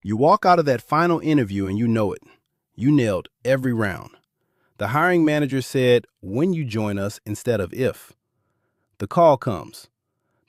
You walk out of that final interview and you know it. You nailed every round. The hiring manager said, "when you join us," instead of "if." The call comes.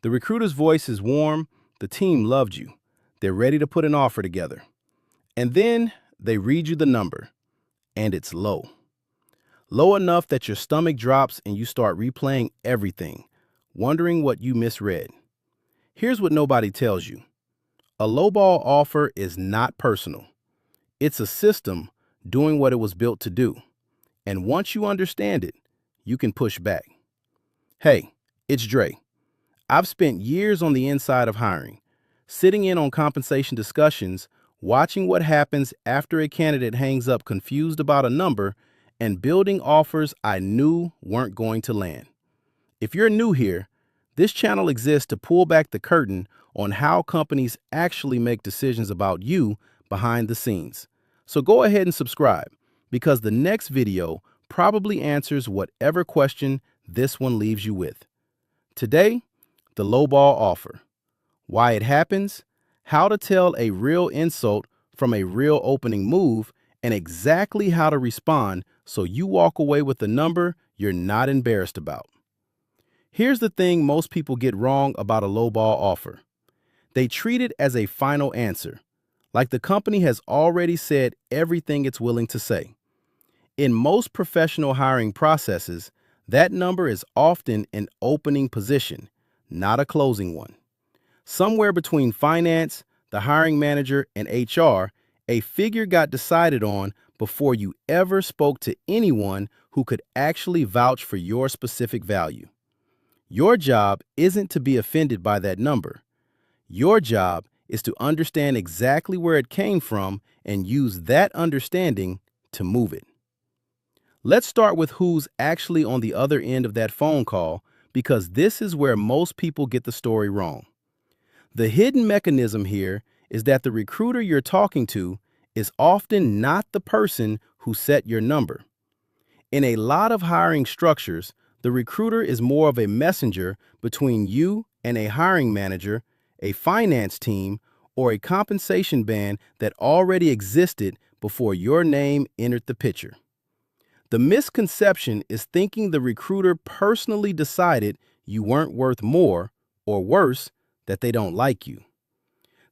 The recruiter's voice is warm. The team loved you. They're ready to put an offer together. And then they read you the number, and it's low. Low enough that your stomach drops and you start replaying everything, wondering what you misread. Here's what nobody tells you. A lowball offer is not personal. It's a system doing what it was built to do. And once you understand it, you can push back. Hey, it's Dre. I've spent years on the inside of hiring, sitting in on compensation discussions, watching what happens after a candidate hangs up confused about a number, and building offers I knew weren't going to land. If you're new here, this channel exists to pull back the curtain on how companies actually make decisions about you behind the scenes. So go ahead and subscribe, because the next video probably answers whatever question this one leaves you with. Today, the lowball offer. Why it happens, how to tell a real insult from a real opening move, and exactly how to respond so you walk away with a number you're not embarrassed about. Here's the thing most people get wrong about a lowball offer. They treat it as a final answer, like the company has already said everything it's willing to say. In most professional hiring processes, that number is often an opening position, not a closing one. Somewhere between finance, the hiring manager, and HR, a figure got decided on before you ever spoke to anyone who could actually vouch for your specific value. Your job isn't to be offended by that number. Your job is to understand exactly where it came from and use that understanding to move it. Let's start with who's actually on the other end of that phone call, because this is where most people get the story wrong. The hidden mechanism here is that the recruiter you're talking to is often not the person who set your number. In a lot of hiring structures, the recruiter is more of a messenger between you and a hiring manager, a finance team, or a compensation band that already existed before your name entered the picture. The misconception is thinking the recruiter personally decided you weren't worth more, or worse, that they don't like you.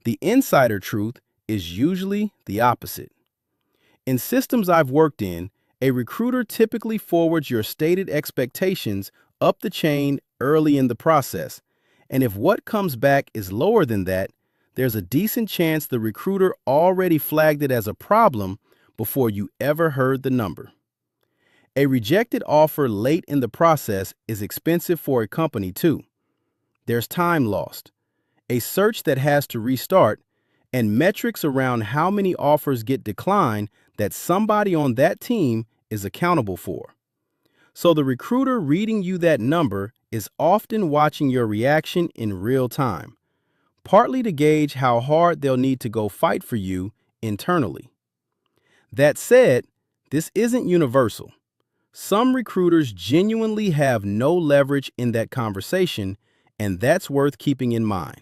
The insider truth is usually the opposite. In systems I've worked in, a recruiter typically forwards your stated expectations up the chain early in the process, and if what comes back is lower than that, there's a decent chance the recruiter already flagged it as a problem before you ever heard the number. A rejected offer late in the process is expensive for a company too. There's time lost, a search that has to restart, and metrics around how many offers get declined that somebody on that team is accountable for. So the recruiter reading you that number is often watching your reaction in real time, partly to gauge how hard they'll need to go fight for you internally. That said, this isn't universal. Some recruiters genuinely have no leverage in that conversation, and that's worth keeping in mind.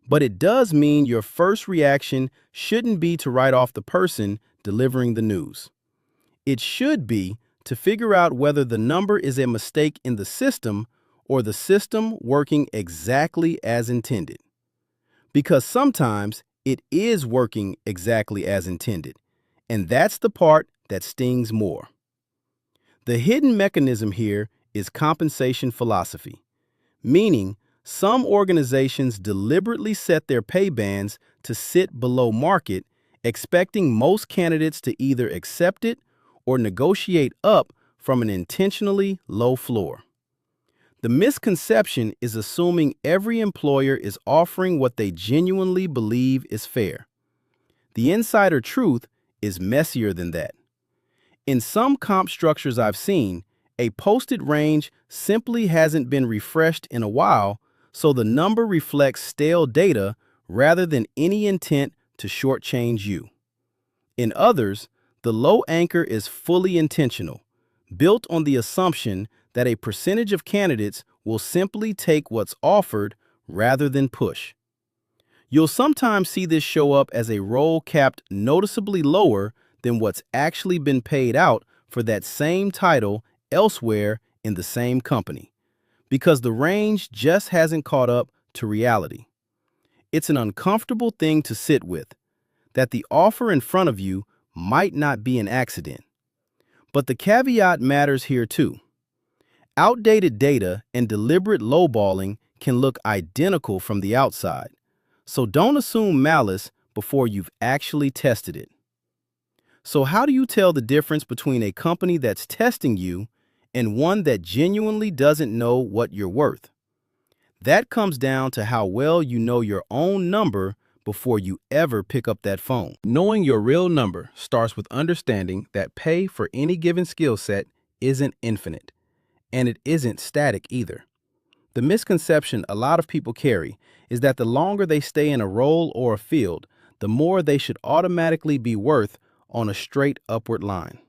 But it does mean your first reaction shouldn't be to write off the person delivering the news. It should be to figure out whether the number is a mistake in the system or the system working exactly as intended. Because sometimes it is working exactly as intended, and that's the part that stings more. The hidden mechanism here is compensation philosophy, meaning some organizations deliberately set their pay bands to sit below market, expecting most candidates to either accept it or negotiate up from an intentionally low floor. The misconception is assuming every employer is offering what they genuinely believe is fair. The insider truth is messier than that. In some comp structures I've seen, a posted range simply hasn't been refreshed in a while, so the number reflects stale data rather than any intent to shortchange you. In others, the low anchor is fully intentional, built on the assumption that a percentage of candidates will simply take what's offered rather than push. You'll sometimes see this show up as a role capped noticeably lower than what's actually been paid out for that same title elsewhere in the same company, because the range just hasn't caught up to reality. It's an uncomfortable thing to sit with, that the offer in front of you might not be an accident. But the caveat matters here too. Outdated data and deliberate lowballing can look identical from the outside, so don't assume malice before you've actually tested it. So how do you tell the difference between a company that's testing you and one that genuinely doesn't know what you're worth? That comes down to how well you know your own number before you ever pick up that phone. Knowing your real number starts with understanding that pay for any given skill set isn't infinite, and it isn't static either. The misconception a lot of people carry is that the longer they stay in a role or a field, the more they should automatically be worth on a straight upward line.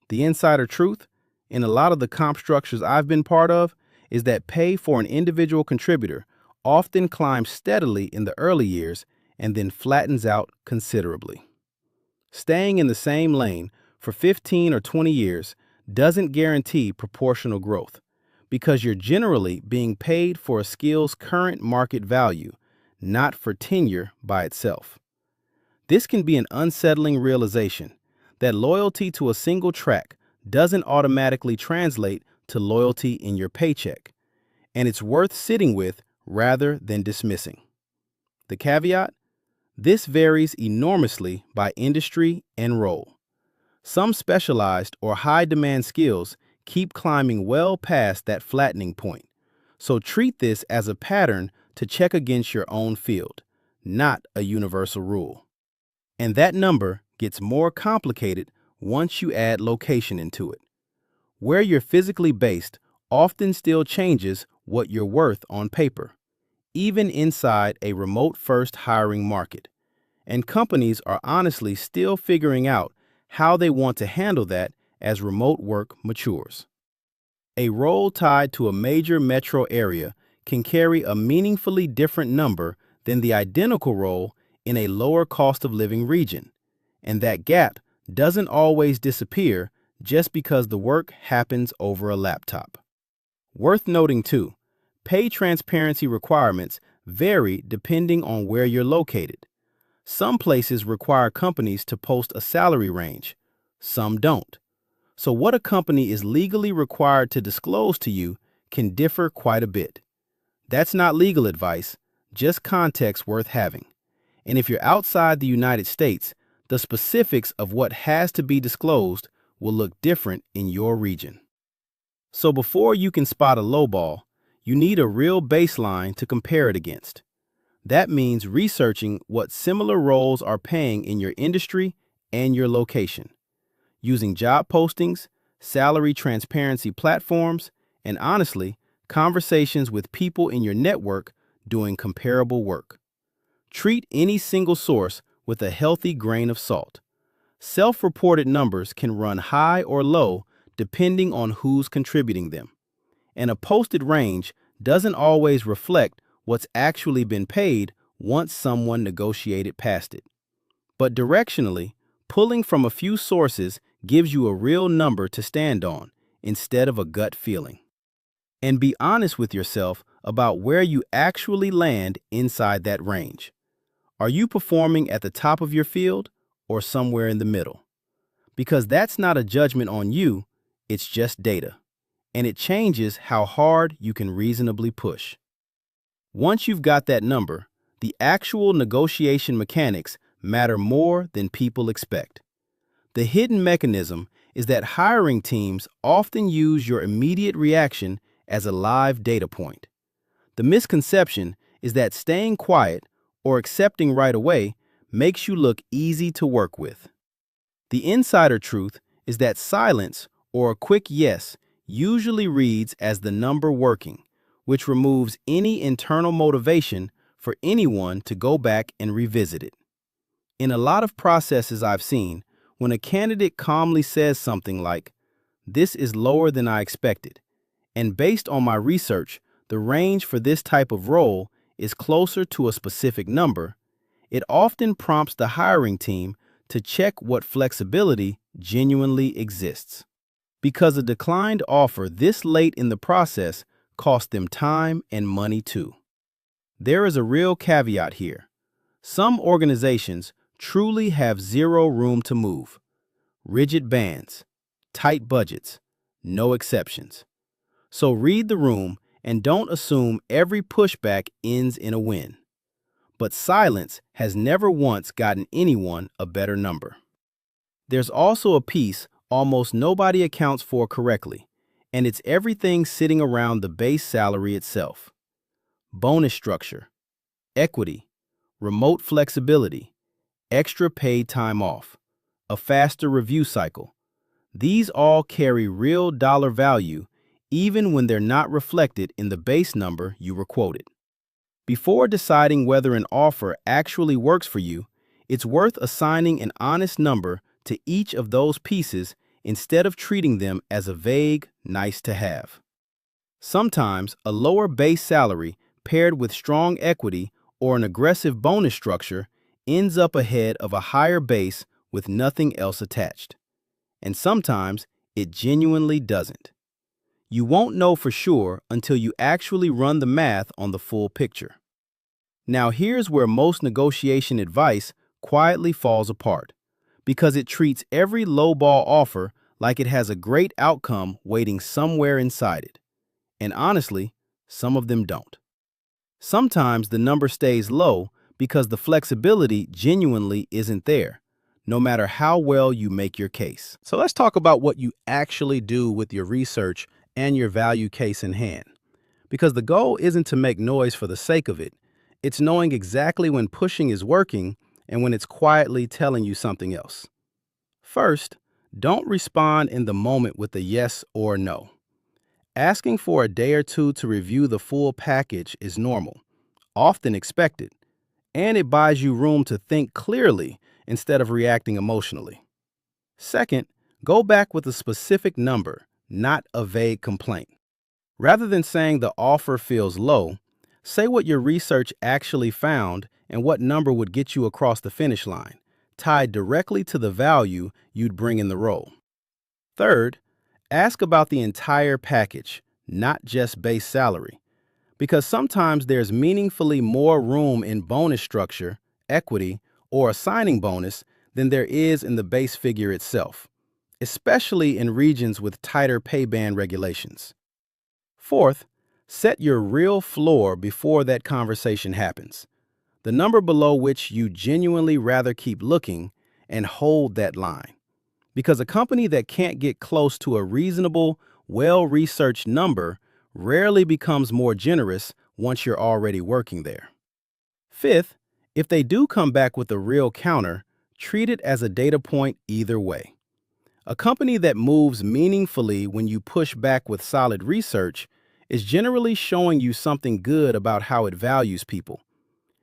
The insider truth, in a lot of the comp structures I've been part of, is that pay for an individual contributor often climbs steadily in the early years and then flattens out considerably. Staying in the same lane for 15 or 20 years doesn't guarantee proportional growth, because you're generally being paid for a skill's current market value, not for tenure by itself. This can be an unsettling realization that loyalty to a single track doesn't automatically translate to loyalty in your paycheck, and it's worth sitting with rather than dismissing. The caveat? This varies enormously by industry and role. Some specialized or high-demand skills keep climbing well past that flattening point, so treat this as a pattern to check against your own field, not a universal rule. And that number gets more complicated once you add location into it. Where you're physically based often still changes what you're worth on paper, even inside a remote-first hiring market. And companies are honestly still figuring out how they want to handle that as remote work matures. A role tied to a major metro area can carry a meaningfully different number than the identical role in a lower cost of living region, and that gap doesn't always disappear just because the work happens over a laptop. Worth noting too, pay transparency requirements vary depending on where you're located. Some places require companies to post a salary range, some don't. So what a company is legally required to disclose to you can differ quite a bit. That's not legal advice, just context worth having. And if you're outside the United States, the specifics of what has to be disclosed will look different in your region. So before you can spot a lowball, you need a real baseline to compare it against. That means researching what similar roles are paying in your industry and your location, using job postings, salary transparency platforms, and honestly, conversations with people in your network doing comparable work. Treat any single source with a healthy grain of salt. Self-reported numbers can run high or low depending on who's contributing them, and a posted range doesn't always reflect what's actually been paid once someone negotiated past it. But directionally, pulling from a few sources gives you a real number to stand on instead of a gut feeling. And be honest with yourself about where you actually land inside that range. Are you performing at the top of your field or somewhere in the middle? Because that's not a judgment on you, it's just data, and it changes how hard you can reasonably push. Once you've got that number, the actual negotiation mechanics matter more than people expect. The hidden mechanism is that hiring teams often use your immediate reaction as a live data point. The misconception is that staying quiet or accepting right away makes you look easy to work with. The insider truth is that silence or a quick yes usually reads as the number working, which removes any internal motivation for anyone to go back and revisit it. In a lot of processes I've seen, when a candidate calmly says something like, "This is lower than I expected," and based on my research, the range for this type of role is closer to a specific number, it often prompts the hiring team to check what flexibility genuinely exists. Because a declined offer this late in the process costs them time and money too. There is a real caveat here. Some organizations truly have zero room to move. Rigid bans, tight budgets, no exceptions. So read the room and don't assume every pushback ends in a win. But silence has never once gotten anyone a better number. There's also a piece almost nobody accounts for correctly, and it's everything sitting around the base salary itself. Bonus structure, equity, remote flexibility, extra paid time off, a faster review cycle. These all carry real dollar value even when they're not reflected in the base number you were quoted. Before deciding whether an offer actually works for you, it's worth assigning an honest number to each of those pieces instead of treating them as a vague, nice-to-have. Sometimes a lower base salary paired with strong equity or an aggressive bonus structure ends up ahead of a higher base with nothing else attached. And sometimes it genuinely doesn't. You won't know for sure until you actually run the math on the full picture. Now here's where most negotiation advice quietly falls apart, because it treats every lowball offer like it has a great outcome waiting somewhere inside it. And honestly, some of them don't. Sometimes the number stays low because the flexibility genuinely isn't there, no matter how well you make your case. So let's talk about what you actually do with your research and your value case in hand. Because the goal isn't to make noise for the sake of it. It's knowing exactly when pushing is working and when it's quietly telling you something else. First, don't respond in the moment with a yes or no. Asking for a day or two to review the full package is normal, often expected, and it buys you room to think clearly instead of reacting emotionally. Second, go back with a specific number, not a vague complaint. Rather than saying the offer feels low, say what your research actually found and what number would get you across the finish line, tied directly to the value you'd bring in the role. Third, ask about the entire package, not just base salary, because sometimes there's meaningfully more room in bonus structure, equity, or a signing bonus than there is in the base figure itself, especially in regions with tighter pay band regulations. Fourth, set your real floor before that conversation happens, the number below which you genuinely rather keep looking, and hold that line. Because a company that can't get close to a reasonable, well-researched number rarely becomes more generous once you're already working there. Fifth, if they do come back with a real counter, treat it as a data point either way. A company that moves meaningfully when you push back with solid research is generally showing you something good about how it values people.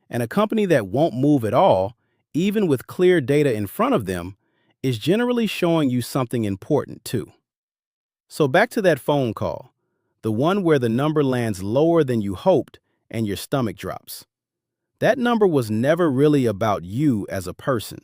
And a company that won't move at all, even with clear data in front of them, is generally showing you something important too. So back to that phone call, the one where the number lands lower than you hoped and your stomach drops. That number was never really about you as a person.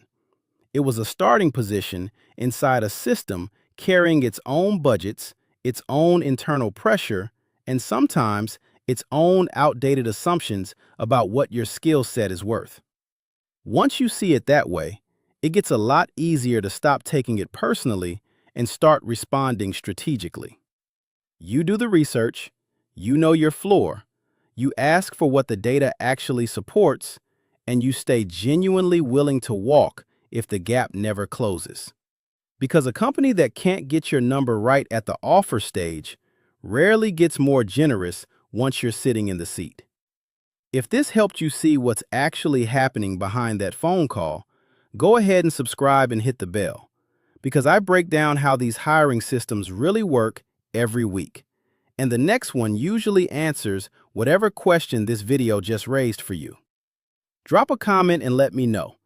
It was a starting position inside a system carrying its own budgets, its own internal pressure, and sometimes its own outdated assumptions about what your skill set is worth. Once you see it that way, it gets a lot easier to stop taking it personally and start responding strategically. You do the research, you know your floor, you ask for what the data actually supports, and you stay genuinely willing to walk if the gap never closes. Because a company that can't get your number right at the offer stage rarely gets more generous once you're sitting in the seat. If this helped you see what's actually happening behind that phone call, go ahead and subscribe and hit the bell, because I break down how these hiring systems really work every week. And the next one usually answers whatever question this video just raised for you. Drop a comment and let me know.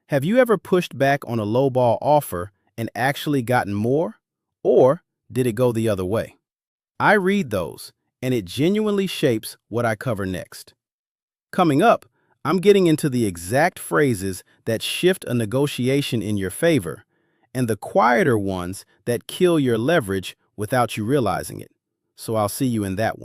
Have you ever pushed back on a lowball offer and actually gotten more? Or did it go the other way? I read those, and it genuinely shapes what I cover next. Coming up, I'm getting into the exact phrases that shift a negotiation in your favor and the quieter ones that kill your leverage without you realizing it. So I'll see you in that one.